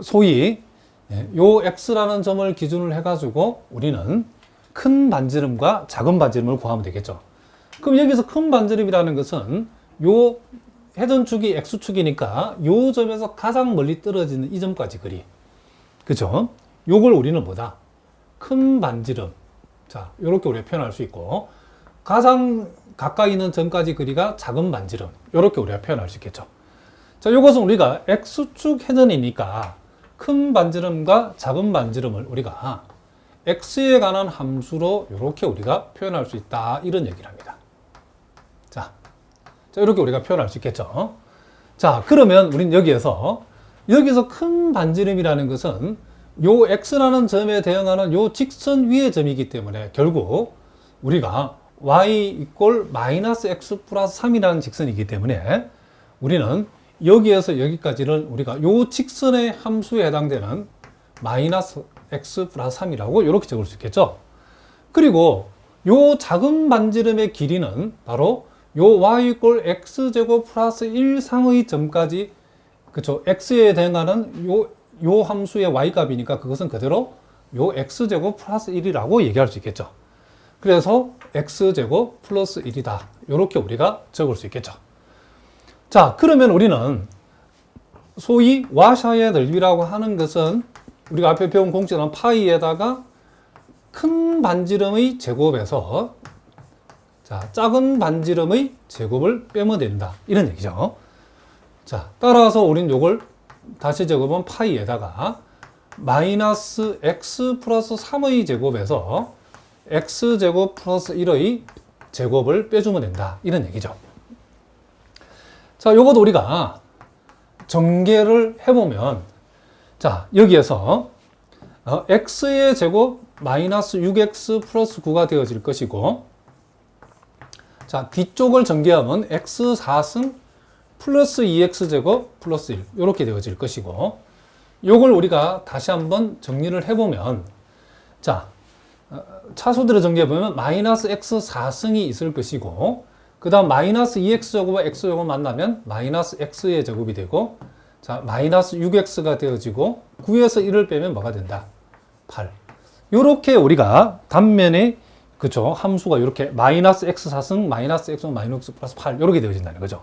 소위 요 x라는 점을 기준으로 해가지고 우리는 큰 반지름과 작은 반지름을 구하면 되겠죠. 그럼 여기서 큰 반지름이라는 것은 요 회전축이 x축이니까 요 점에서 가장 멀리 떨어지는 이 점까지 거리. 그죠? 요걸 우리는 뭐다? 큰 반지름. 자, 요렇게 우리가 표현할 수 있고, 가장 가까이 있는 점까지 거리가 작은 반지름. 요렇게 우리가 표현할 수 있겠죠. 자, 요것은 우리가 x축 회전이니까 큰 반지름과 작은 반지름을 우리가 x에 관한 함수로 이렇게 우리가 표현할 수 있다. 이런 얘기를 합니다. 자, 이렇게 우리가 표현할 수 있겠죠. 자, 그러면 우리는 여기서 큰 반지름이라는 것은 요 x라는 점에 대응하는 요 직선 위의 점이기 때문에 결국 우리가 y 이꼴 마이너스 x 플러스 3이라는 직선이기 때문에 우리는 여기에서 여기까지를 우리가 요 직선의 함수에 해당되는 마이너스 x 플러스 3이라고 이렇게 적을 수 있겠죠. 그리고 요 작은 반지름의 길이는 바로 요 y 이꼴 x제곱 플러스 1 상의 점까지, 그쵸, x에 대응하는 요 함수의 y 값이니까 그것은 그대로 요 x제곱 플러스 1이라고 얘기할 수 있겠죠. 그래서 x제곱 플러스 1이다. 이렇게 우리가 적을 수 있겠죠. 자, 그러면 우리는 소위 와샤의 넓이라고 하는 것은 우리가 앞에 배운 공식은 파이에다가 큰 반지름의 제곱에서 자, 작은 반지름의 제곱을 빼면 된다. 이런 얘기죠. 자, 따라서 우리는 이걸 다시 적으면 파이에다가 마이너스 x 플러스 3의 제곱에서 x제곱 플러스 1의 제곱을 빼주면 된다. 이런 얘기죠. 자, 요것도 우리가 전개를 해보면, 자, 여기에서 x의 제곱 마이너스 6x 플러스 9가 되어질 것이고, 자, 뒤쪽을 전개하면 x 4승 플러스 2x제곱 플러스 1 이렇게 되어질 것이고, 요걸 우리가 다시 한번 정리를 해보면, 자, 차수들을 정리해보면 마이너스 x 4승이 있을 것이고, 그 다음 마이너스 2x제곱과 x제곱 만나면 마이너스 x의 제곱이 되고, 자, 마이너스 6x가 되어지고 9에서 1을 빼면 뭐가 된다? 8. 요렇게 우리가 단면에, 그쵸, 함수가 이렇게 마이너스 x 4승 마이너스 x 마이너스 플러스 8 이렇게 되어진다는 거죠.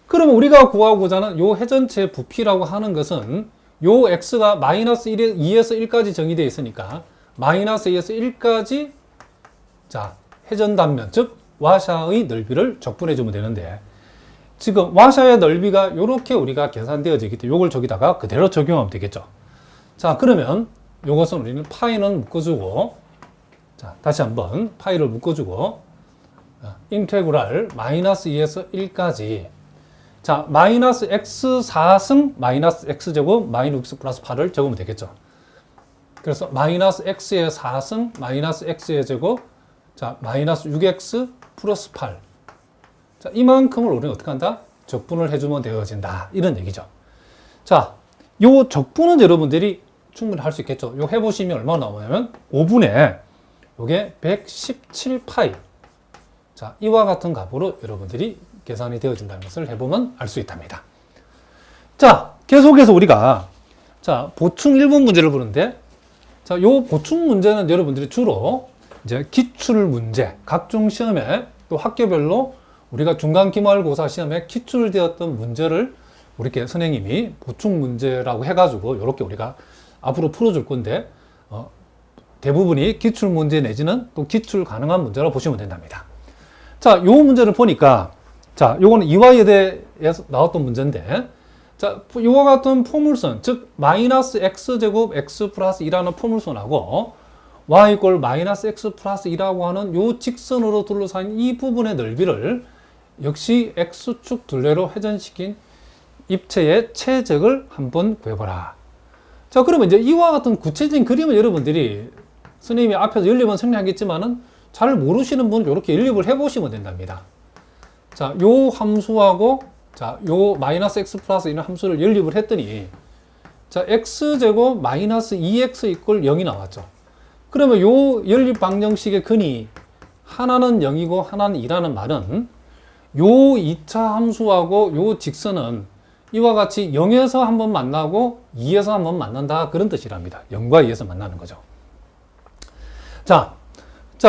그러면 우리가 구하고자 하는 요 회전체 부피라고 하는 것은 요 x가 마이너스 2에서 1까지 정의되어 있으니까 마이너스 2에서 1까지, 자, 회전 단면, 즉 와샤의 넓이를 적분해 주면 되는데, 지금 와샤의 넓이가 이렇게 우리가 계산되어지기 때문에 이걸 저기다가 그대로 적용하면 되겠죠. 자, 그러면 이것은 우리는 파이는 묶어주고, 자, 다시 한번 파이를 묶어주고, 인테그랄 마이너스 2에서 1까지, 자, 마이너스 x 4승 마이너스 x제곱 마이너스 x 플러스 8을 적으면 되겠죠. 그래서 마이너스 x의 4승 마이너스 x의 제곱, 자, 마이너스 6x 플러스 8. 자, 이만큼을 우리는 어떻게 한다? 적분을 해주면 되어진다. 이런 얘기죠. 자, 요 적분은 여러분들이 충분히 할 수 있겠죠. 요 해보시면 얼마나 나오냐면 5분의 요게 117파이. 자, 이와 같은 값으로 여러분들이 계산이 되어진다는 것을 해보면 알 수 있답니다. 자, 계속해서 우리가, 자, 보충 1번 문제를 보는데, 자, 요 보충 문제는 여러분들이 주로 이제 기출 문제, 각종 시험에 또 학교별로 우리가 중간 기말고사 시험에 기출되었던 문제를 우리 선생님이 보충 문제라고 해가지고 이렇게 우리가 앞으로 풀어줄 건데, 대부분이 기출 문제 내지는 또 기출 가능한 문제라고 보시면 된답니다. 자, 요 문제를 보니까, 자, 요거는 이화여대에서 나왔던 문제인데, 자, 이와 같은 포물선, 즉 마이너스 x제곱 x 플러스 2라는 포물선하고 y 이꼴 마이너스 x 플러스 2라고 하는 요 직선으로 둘러싸인 이 부분의 넓이를 역시 x축 둘레로 회전시킨 입체의 최적을 한번 구해보라. 자, 그러면 이제 이와 같은 구체적인 그림을 여러분들이 선생님이 앞에서 연립은 설명하겠지만은 잘 모르시는 분은 이렇게 연립을 해보시면 된답니다. 자, 요 함수하고, 자, 요 마이너스 x 플러스 이런 함수를 연립을 했더니, 자, x제곱 마이너스 2x 이꼴 0이 나왔죠. 그러면 요 연립 방정식의 근이 하나는 0이고 하나는 2라는 말은 요 2차 함수하고 요 직선은 이와 같이 0에서 한번 만나고 2에서 한번 만난다. 그런 뜻이랍니다. 0과 2에서 만나는 거죠. 자,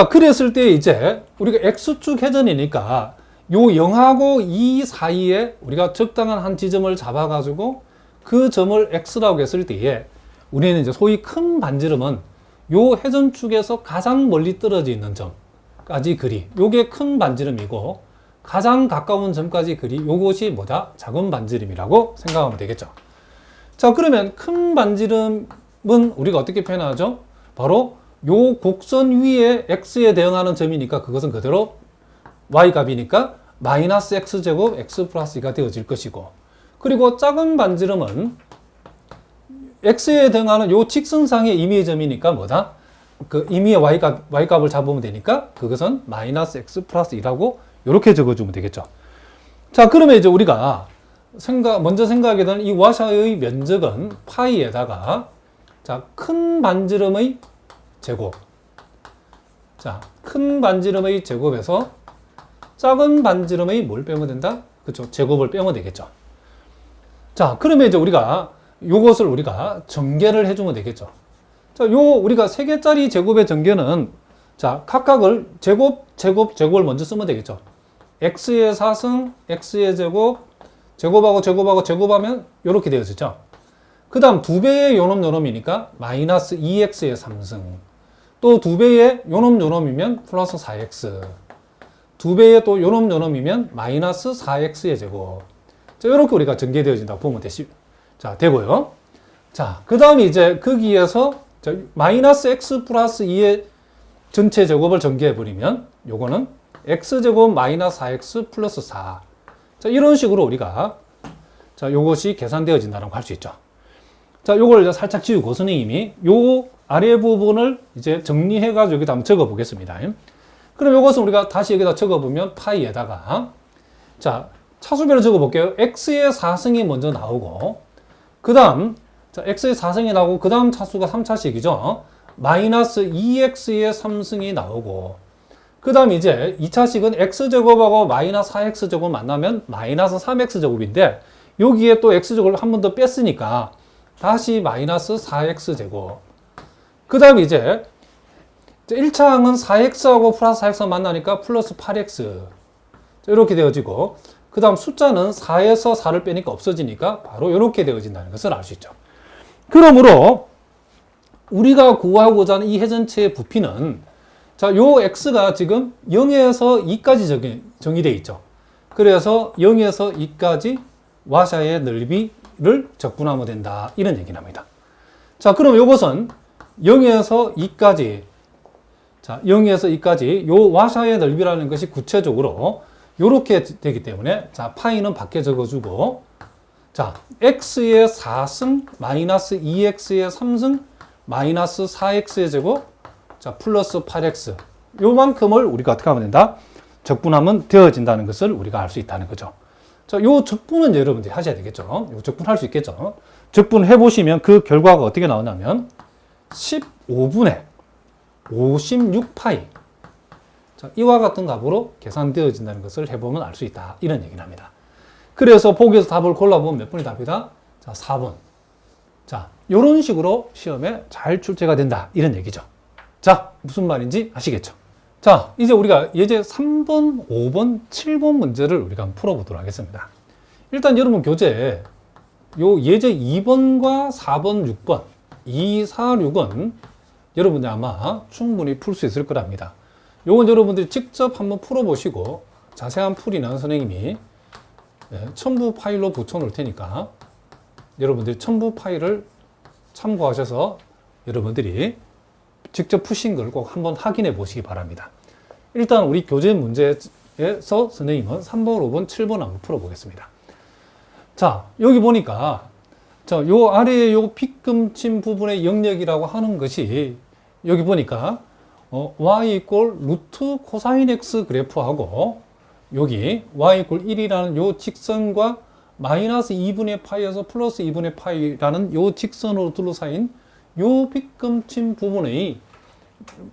그랬을 때 이제 우리가 X축 회전이니까 요 0하고 2 사이에 우리가 적당한 한 지점을 잡아가지고 그 점을 X라고 했을 때에 우리는 이제 소위 큰 반지름은 요 회전축에서 가장 멀리 떨어져 있는 점까지 그리. 요게 큰 반지름이고 가장 가까운 점까지 그리. 요것이 뭐다? 작은 반지름이라고 생각하면 되겠죠. 자, 그러면 큰 반지름은 우리가 어떻게 표현하죠? 바로 요 곡선 위에 x에 대응하는 점이니까 그것은 그대로 y값이니까 마이너스 x제곱 x 플러스 2가 되어질 것이고, 그리고 작은 반지름은 x에 대응하는 요 직선상의 임의의 점이니까 뭐다? 그 임의의 y값을 잡으면 되니까 그것은 마이너스 x 플러스 2라고 이렇게 적어주면 되겠죠. 자, 그러면 이제 우리가 먼저 생각하게 되는 이 와샤의 면적은 파이에다가 자, 큰 반지름의 제곱. 자, 큰 반지름의 제곱에서 작은 반지름의 뭘 빼면 된다? 그렇죠. 제곱을 빼면 되겠죠. 자, 그러면 이제 요것을 우리가 전개를 해주면 되겠죠. 자, 우리가 3개짜리 제곱의 전개는 자, 각각을 제곱을 먼저 쓰면 되겠죠. x의 4승, x의 제곱, 제곱하고 제곱하면 이렇게 되어지죠. 그 다음 2배의 요놈이니까 마이너스 2x의 3승. 또 2배의 요놈이면 플러스 4x. 2배의 또 요놈이면 마이너스 4x의 제곱. 자, 이렇게 우리가 전개되어진다고 보면 되고요. 자, 그 다음에 이제 거기에서 마이너스 x 플러스 2의 전체 제곱을 전개해버리면 요거는 x제곱 마이너스 4x 플러스 4. 자, 이런 식으로 우리가 요것이 계산되어진다고 할 수 있죠. 자, 요걸 이제 살짝 지우고 선생님이 요 아래 부분을 이제 정리해가지고 여기다 한번 적어 보겠습니다. 그럼 요것은 우리가 다시 여기다 적어보면 파이에다가 자, 차수별로 적어 볼게요. x의 4승이 먼저 나오고 그 다음 x의 4승이 나오고 그 다음 차수가 3차식이죠. 마이너스 2x의 3승이 나오고 그 다음 이제 2차식은 x제곱하고 마이너스 4x제곱 만나면 마이너스 3x제곱인데 여기에 또 x제곱을 한 번 더 뺐으니까 다시 마이너스 4x제곱. 그 다음 이제 1차항은 4x하고 플러스 4x 만나니까 플러스 8x. 이렇게 되어지고 그 다음 숫자는 4에서 4를 빼니까 없어지니까 바로 이렇게 되어진다는 것을 알 수 있죠. 그러므로 우리가 구하고자 하는 이 회전체의 부피는 자, 요 x가 지금 0에서 2까지 정의되어 있죠. 그래서 0에서 2까지 와샤의 넓이를 적분하면 된다. 이런 얘기를 합니다. 자, 그럼 요것은 0에서 2까지 자, 0에서 2까지 요 와샤의 넓이라는 것이 구체적으로 요렇게 되기 때문에 자, 파이는 밖에 적어주고 자, x의 4승 마이너스 2x의 3승 마이너스 4x의 제곱 자, 플러스 8x. 요만큼을 우리가 어떻게 하면 된다? 적분하면 되어진다는 것을 우리가 알 수 있다는 거죠. 자, 요 적분은 여러분들이 하셔야 되겠죠. 요 적분 할 수 있겠죠. 적분 해보시면 그 결과가 어떻게 나오냐면 15분의 56파이. 자, 이와 같은 값으로 계산되어진다는 것을 해보면 알 수 있다. 이런 얘기를 합니다. 그래서 보기에서 답을 골라보면 몇 번이 답이다? 자, 4번. 자, 요런 식으로 시험에 잘 출제가 된다. 이런 얘기죠. 자, 무슨 말인지 아시겠죠? 자, 이제 우리가 예제 3번, 5번, 7번 문제를 우리가 한번 풀어보도록 하겠습니다. 일단 여러분 교재에 요 예제 2번과 4번, 6번, 2, 4, 6은 여러분들 아마 충분히 풀 수 있을 거랍니다. 요건 여러분들이 직접 한번 풀어보시고 자세한 풀이는 선생님이 첨부 파일로 붙여놓을 테니까 여러분들이 첨부 파일을 참고하셔서 여러분들이 직접 푸신 걸 꼭 한번 확인해 보시기 바랍니다. 일단 우리 교재 문제에서 선생님은 3번, 5번, 7번 한번 풀어보겠습니다. 자, 여기 보니까 요 아래에 요 빗금침 부분의 영역이라고 하는 것이 여기 보니까 y 이꼴 루트 코사인 x 그래프하고 여기 y 이꼴 1이라는 요 직선과 마이너스 2분의 파이에서 플러스 2분의 파이라는 요 직선으로 둘러싸인 요 빗금침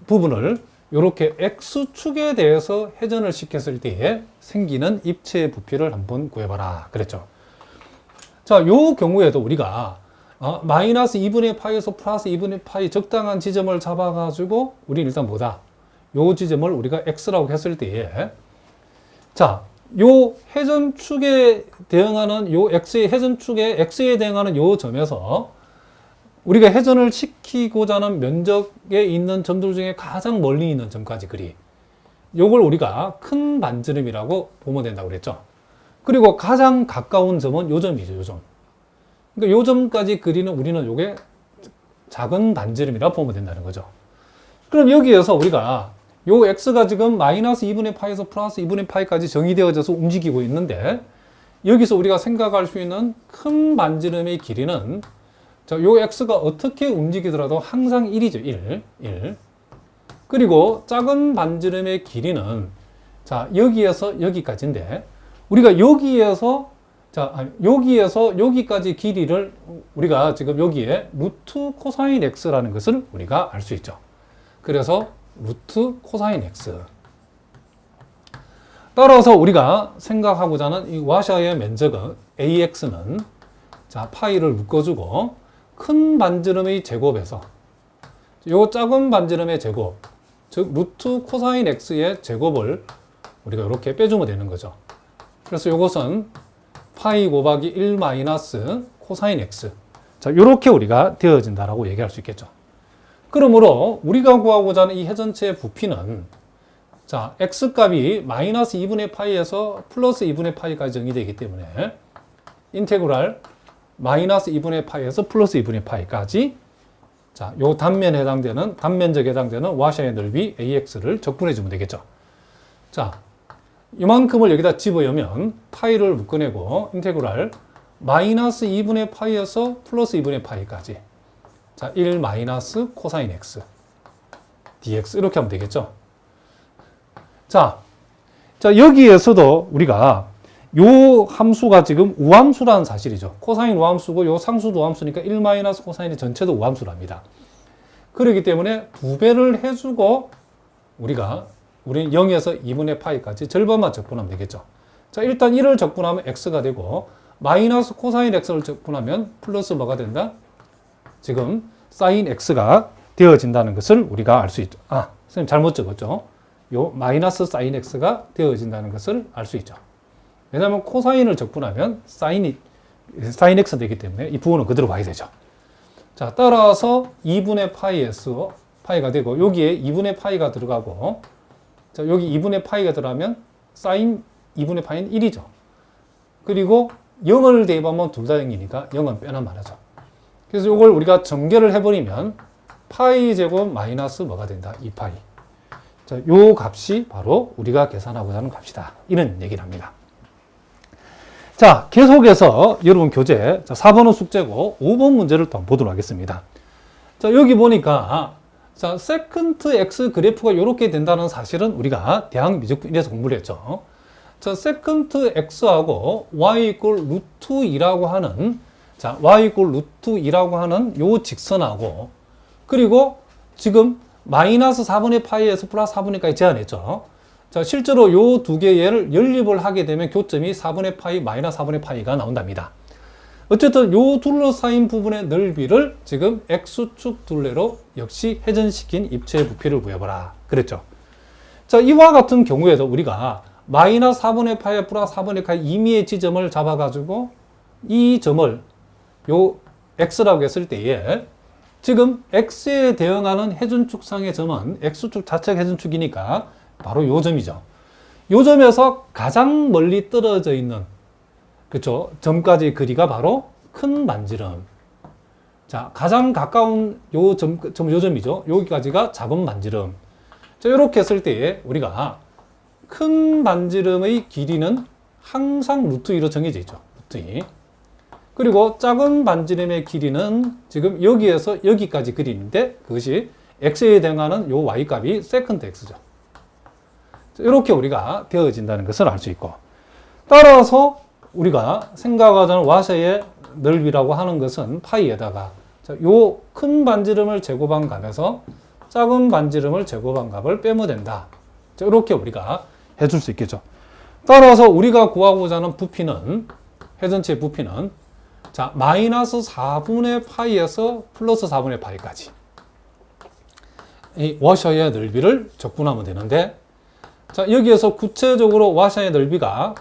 부분을 이렇게 x축에 대해서 회전을 시켰을 때에 생기는 입체의 부피를 한번 구해봐라 그랬죠. 자, 요 경우에도 우리가 마이너스 2분의 파이에서 플러스 2분의 파이 적당한 지점을 잡아가지고 우리는 일단 뭐다? 요 지점을 우리가 x라고 했을 때에 자, 요 회전축에 대응하는 요 x의 회전축에 x에 대응하는 요 점에서 우리가 회전을 시키고자 하는 면적에 있는 점들 중에 가장 멀리 있는 점까지 그리. 요걸 우리가 큰 반지름이라고 보면 된다고 그랬죠. 그리고 가장 가까운 점은 요 점이죠, 요 점. 그러니까 요 점까지 그리는 우리는 요게 작은 반지름이라고 보면 된다는 거죠. 그럼 여기에서 우리가 요 x가 지금 마이너스 2분의 파이에서 플러스 2분의 파이까지 정의되어져서 움직이고 있는데 여기서 우리가 생각할 수 있는 큰 반지름의 길이는 자, 요 x가 어떻게 움직이더라도 항상 1이죠. 1. 그리고 작은 반지름의 길이는 자, 여기에서 여기까지인데 우리가 여기에서 여기까지 길이를 우리가 지금 여기에 루트 코사인 x라는 것을 우리가 알 수 있죠. 그래서 루트 코사인 x. 따라서 우리가 생각하고자 하는 이 와샤의 면적은 AX는 자, 파이를 묶어주고 큰 반지름의 제곱에서 요 작은 반지름의 제곱, 즉 루트 코사인 x의 제곱을 우리가 이렇게 빼주면 되는 거죠. 그래서 이것은 파이 곱하기 1 마이너스 코사인 x. 자, 이렇게 우리가 되어진다라고 얘기할 수 있겠죠. 그러므로 우리가 구하고자 하는 이 회전체의 부피는 자, x 값이 마이너스 2분의 파이에서 플러스 2분의 파이까지 정의되기 때문에 인테그랄 마이너스 2분의 파이에서 플러스 2분의 파이까지 자, 요 단면적에 해당되는 와샤의 넓이 AX를 적분해 주면 되겠죠. 자, 이만큼을 여기다 집어넣으면 파이를 묶어내고 인테그랄 마이너스 2분의 파이에서 플러스 2분의 파이까지 자, 1 마이너스 코사인 x dx 이렇게 하면 되겠죠. 자, 여기에서도 우리가 요 함수가 지금 우함수라는 사실이죠. 코사인 우함수고 요 상수도 우함수니까 1 마이너스 코사인이 전체도 우함수랍니다. 그렇기 때문에 2배를 해주고 우리는 0에서 2분의 파이까지 절반만 적분하면 되겠죠. 자, 일단 1을 적분하면 x가 되고 마이너스 코사인 x를 적분하면 플러스 뭐가 된다? 지금 사인 x가 되어진다는 것을 우리가 알 수 있죠. 아, 선생님 잘못 적었죠. 요 마이너스 사인 x가 되어진다는 것을 알 수 있죠. 왜냐하면 코사인을 적분하면 사인 x 되기 때문에 이 부분은 그대로 봐야 되죠. 자, 따라서 2분의 파이에서 파이가 되고 여기에 2분의 파이가 들어가고 자, 여기 2분의 파이가 들어가면 사인 2분의 파이는 1이죠. 그리고 0을 대입하면 둘 다 0이니까 0은 빼란 말이죠. 그래서 이걸 우리가 전개를 해버리면 파이 제곱 마이너스 뭐가 된다? 2파이. 자, 요 값이 바로 우리가 계산하고자 하는 값이다. 이런 얘기를 합니다. 자, 계속해서 여러분 교재, 자, 4번은 숙제고 5번 문제를 또 보도록 하겠습니다. 자, 여기 보니까 자, 세컨트 x 그래프가 이렇게 된다는 사실은 우리가 대학 미적분에서 공부를 했죠. 자, 세컨트 x하고 y 이꼴 루트 2라고 하는 자, y 이꼴 루트 2라고 하는 요 직선하고 그리고 지금 마이너스 4분의 파이에서 플러스 4분의까지 제한했죠. 자, 실제로 요 두 개를 연립을 하게 되면 교점이 4분의 파이 마이너스 4분의 파이가 나온답니다. 어쨌든 요 둘러싸인 부분의 넓이를 지금 x축 둘레로 역시 회전시킨 입체의 부피를 구해보라 그랬죠. 자, 이와 같은 경우에도 우리가 마이너스 4분의 파이 플러스 4분의 파이 임의의 지점을 잡아가지고 이 점을 요 x라고 했을 때에 지금 x에 대응하는 회전축상의 점은 x축 자체가 회전축이니까 바로 요 점이죠. 요 점에서 가장 멀리 떨어져 있는 그렇죠. 점까지 거리가 바로 큰 반지름. 자, 가장 가까운 요 점이죠. 여기까지가 작은 반지름. 자, 이렇게 했을 때에 우리가 큰 반지름의 길이는 항상 루트 2로 정해져 있죠. 루트 2. 그리고 작은 반지름의 길이는 지금 여기에서 여기까지 그리는데 그것이 x에 대응하는 요 y값이 세컨드 x죠. 이렇게 우리가 되어진다는 것을 알 수 있고 따라서 우리가 생각하자는 와샤의 넓이라고 하는 것은 파이에다가 요 큰 반지름을 제곱한 값에서 작은 반지름을 제곱한 값을 빼면 된다. 이렇게 우리가 해줄 수 있겠죠. 따라서 우리가 구하고자 하는 부피는 회전체의 부피는 자, 마이너스 4분의 파이에서 플러스 4분의 파이까지 이 와셔의 넓이를 적분하면 되는데, 자, 여기에서 구체적으로 와셔의 넓이가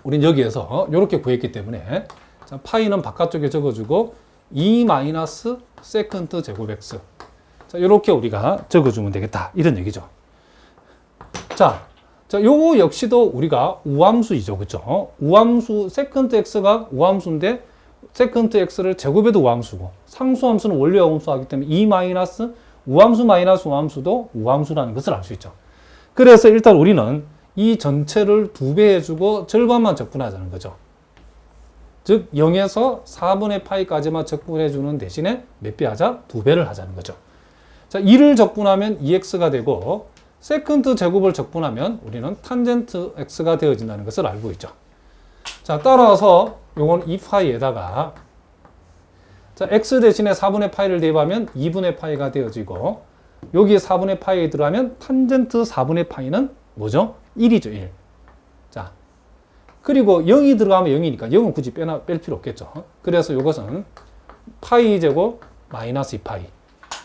우린 여기에서 이렇게 구했기 때문에, 자, 파이는 바깥쪽에 적어주고 2 마이너스 세컨드 제곱 x, 자, 이렇게 우리가 적어주면 되겠다, 이런 얘기죠. 자, 요거 역시도 우리가 우함수이죠, 그렇죠? 우함수, 세컨드 x가 우함수인데 세컨드 x를 제곱해도 우함수고, 상수함수는 원래 우함수하기 때문에 2 마이너스 우함수 마이너스 우함수도 우함수라는 것을 알 수 있죠. 그래서 일단 우리는 이 전체를 2배 해주고 절반만 적분하자는 거죠. 즉 0에서 4분의 파이까지만 적분해주는 대신에 몇 배 하자? 2배를 하자는 거죠. 자, 2를 적분하면 2x가 되고, 세컨드 제곱을 적분하면 우리는 탄젠트 x가 되어진다는 것을 알고 있죠. 자, 따라서 요건 2파이에다가, 자, x 대신에 4분의 파이를 대입하면 2분의 파이가 되어지고, 여기에 4분의 파이에 들어가면 탄젠트 4분의 파이는 뭐죠? 1이죠, 1. 자, 그리고 0이 들어가면 0이니까 0은 굳이 뺄 필요 없겠죠. 그래서 이것은 파이 제곱 마이너스 2파이.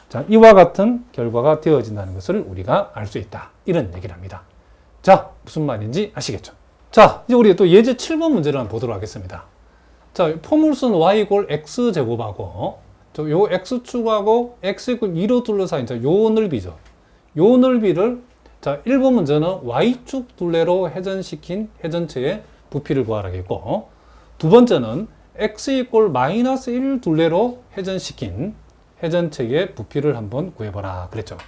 자, 이와 같은 결과가 되어진다는 것을 우리가 알 수 있다, 이런 얘기를 합니다. 자, 무슨 말인지 아시겠죠? 자, 이제 우리 또 예제 7번 문제를 한번 보도록 하겠습니다. 자, 포물선 y 이퀄 x 제곱하고 요 x축하고 x 이퀄 2로 둘러싸인 요 넓이죠. 요 넓이를, 자, 1번 문제는 y축 둘레로 회전시킨 회전체의 부피를 구하라겠고, 두 번째는 x 이퀄 마이너스 1 둘레로 회전시킨 회전체의 부피를 한번 구해보라 그랬죠.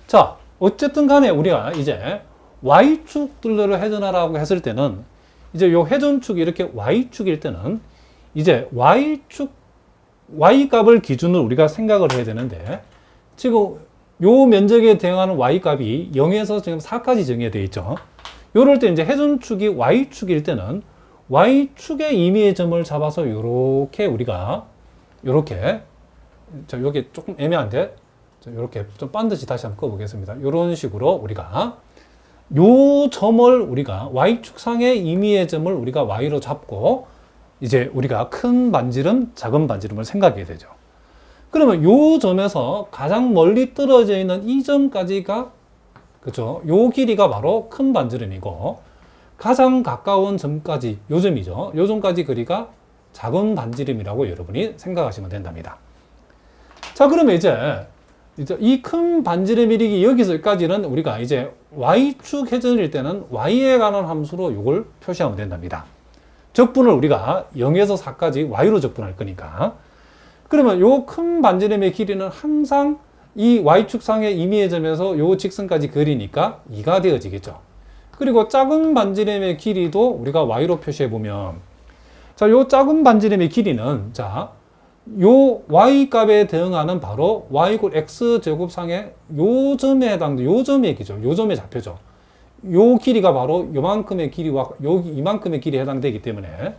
자, 어쨌든 간에 우리가 이제 y축 둘레로 회전하라고 했을 때는, 이제 요 회전축이 이렇게 y축일 때는 이제 y축, y값을 기준으로 우리가 생각을 해야 되는데, 지금 요 면적에 대응하는 y값이 0에서 지금 4까지 정해져 있죠. 요럴 때 이제 회전축이 y축일 때는 y축의 임의의 점을 잡아서 요렇게 우리가 요렇게, 자, 요게 조금 애매한데, 자, 요렇게 좀 반드시 다시 한번 꺼보겠습니다. 요런 식으로 우리가 요 점을 우리가 y축상의 임의의 점을 우리가 y로 잡고, 이제 우리가 큰 반지름, 작은 반지름을 생각해야 되죠. 그러면 요 점에서 가장 멀리 떨어져 있는 이 점까지가, 그죠? 요 길이가 바로 큰 반지름이고, 가장 가까운 점까지, 요 점이죠. 요 점까지 거리가 작은 반지름이라고 여러분이 생각하시면 된답니다. 자, 그러면 이제 이 큰 반지름 이르기 여기서까지는 우리가 이제 y축 회전일 때는 y에 관한 함수로 이걸 표시하면 된답니다. 적분을 우리가 0에서 4까지 y로 적분할 거니까. 그러면 요 큰 반지름의 길이는 항상 이 y축상의 임의의 점에서 요 직선까지 거리니까 2가 되어지겠죠. 그리고 작은 반지름의 길이도 우리가 y로 표시해 보면, 자, 요 작은 반지름의 길이는, 자, 요 y 값에 대응하는 바로 y 이퀄 x 제곱상의 요 점에 해당되는 요 점의 얘기죠. 요 점의 좌표죠. 요 길이가 바로 요만큼의 길이와 여기 이만큼의 길이에 해당되기 때문에,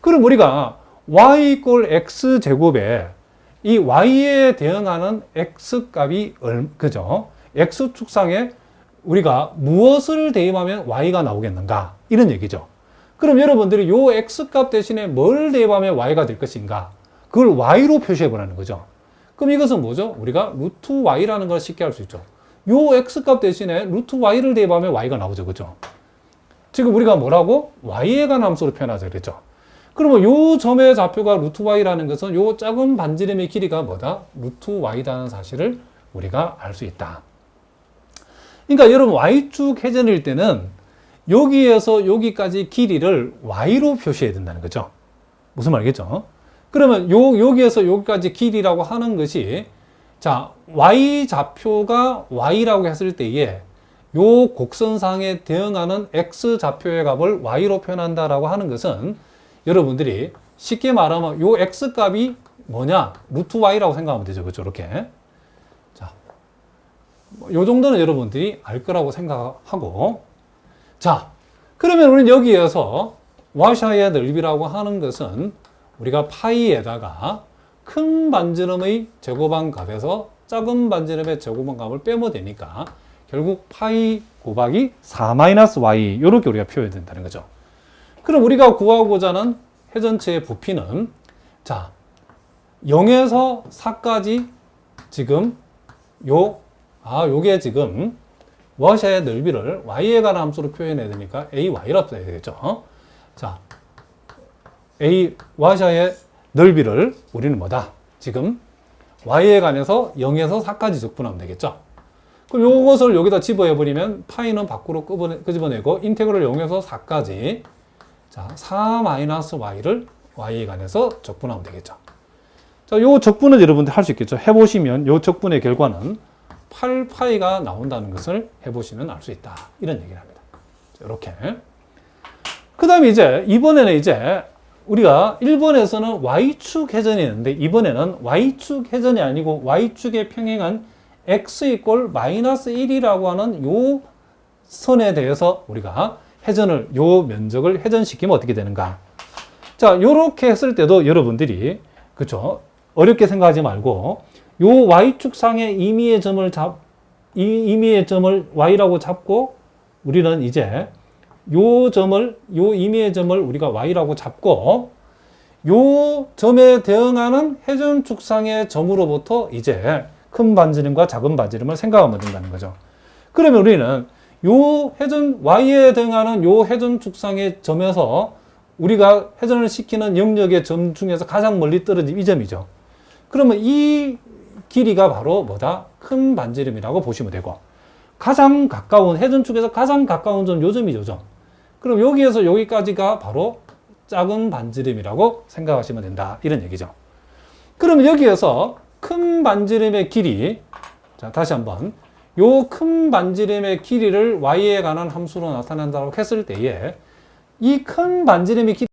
그럼 우리가 y 이퀄 x 제곱에 이 y에 대응하는 x 값이 그죠? x 축상에 우리가 무엇을 대입하면 y가 나오겠는가, 이런 얘기죠. 그럼 여러분들이 요 x 값 대신에 뭘 대입하면 y가 될 것인가, 그걸 y로 표시해 보라는 거죠. 그럼 이것은 뭐죠? 우리가 루트 y라는 걸 쉽게 할 수 있죠. 요 x값 대신에 루트 y를 대입하면 y가 나오죠, 그죠? 지금 우리가 뭐라고? y에 관한 함수로 표현하자 그랬죠. 그러면 요 점의 좌표가 루트 y라는 것은 요 작은 반지름의 길이가 뭐다? 루트 y라는 사실을 우리가 알 수 있다. 그러니까 여러분, y축 회전일 때는 여기에서 여기까지 길이를 y로 표시해야 된다는 거죠. 무슨 말이겠죠? 그러면 여기에서 여기까지 길이라고 하는 것이, 자, y 좌표가 y라고 했을 때에 요 곡선상에 대응하는 x 좌표의 값을 y로 표현한다라고 하는 것은, 여러분들이 쉽게 말하면 요 x 값이 뭐냐? 루트 y라고 생각하면 되죠. 그렇죠? 이렇게. 자, 요 정도는 여러분들이 알 거라고 생각하고, 자, 그러면 우리는 여기에서 와샤의 넓이라고 하는 것은 우리가 파이에다가 큰 반지름의 제곱한 값에서 작은 반지름의 제곱한 값을 빼면 되니까 결국 파이 곱하기 4-y 이렇게 우리가 표현해야 된다는 거죠. 그럼 우리가 구하고자 하는 회전체의 부피는 자 0에서 4까지 지금 요게 지금 와샤의 넓이를 y에 관한 함수로 표현해야 되니까 ay라고 써야 되겠죠. 자, 와샤의 넓이를 우리는 뭐다? 지금 y에 관해서 0에서 4까지 적분하면 되겠죠. 그럼 요것을 여기다 집어해버리면 파이는 밖으로 끄집어내고 인테그럴 0에서 4까지 자, 4-y를 y에 관해서 적분하면 되겠죠. 자, 요 적분은 여러분들 할 수 있겠죠. 해보시면 요 적분의 결과는 8파이가 나온다는 것을 해보시면 알 수 있다. 이런 얘기를 합니다. 이렇게. 그 다음에 이번에는 우리가 1번에서는 y축 회전이 있는데 이번에는 y축 회전이 아니고 y축의 평행은 x = -1이라고 하는 요 선에 대해서 우리가 요 면적을 회전시키면 어떻게 되는가. 자, 요렇게 했을 때도 여러분들이, 그쵸? 어렵게 생각하지 말고, 요 y축상의 임의의 점을 임의의 점을 y라고 잡고, 우리는 요 임의의 점을 우리가 y라고 잡고, 요 점에 대응하는 회전축상의 점으로부터 큰 반지름과 작은 반지름을 생각하면 된다는 거죠. 그러면 우리는 y에 대응하는 요 회전축상의 점에서 우리가 회전을 시키는 영역의 점 중에서 가장 멀리 떨어진 이 점이죠. 그러면 이 길이가 바로 뭐다? 큰 반지름이라고 보시면 되고, 가장 가까운, 회전축에서 가장 가까운 점, 요 점이 요 점. 그럼 여기에서 여기까지가 바로 작은 반지름이라고 생각하시면 된다. 이런 얘기죠. 그럼 여기에서 큰 반지름의 길이, 자, 다시 한번, 요 큰 반지름의 길이를 y에 관한 함수로 나타낸다고 했을 때에 이 큰 반지름의 길이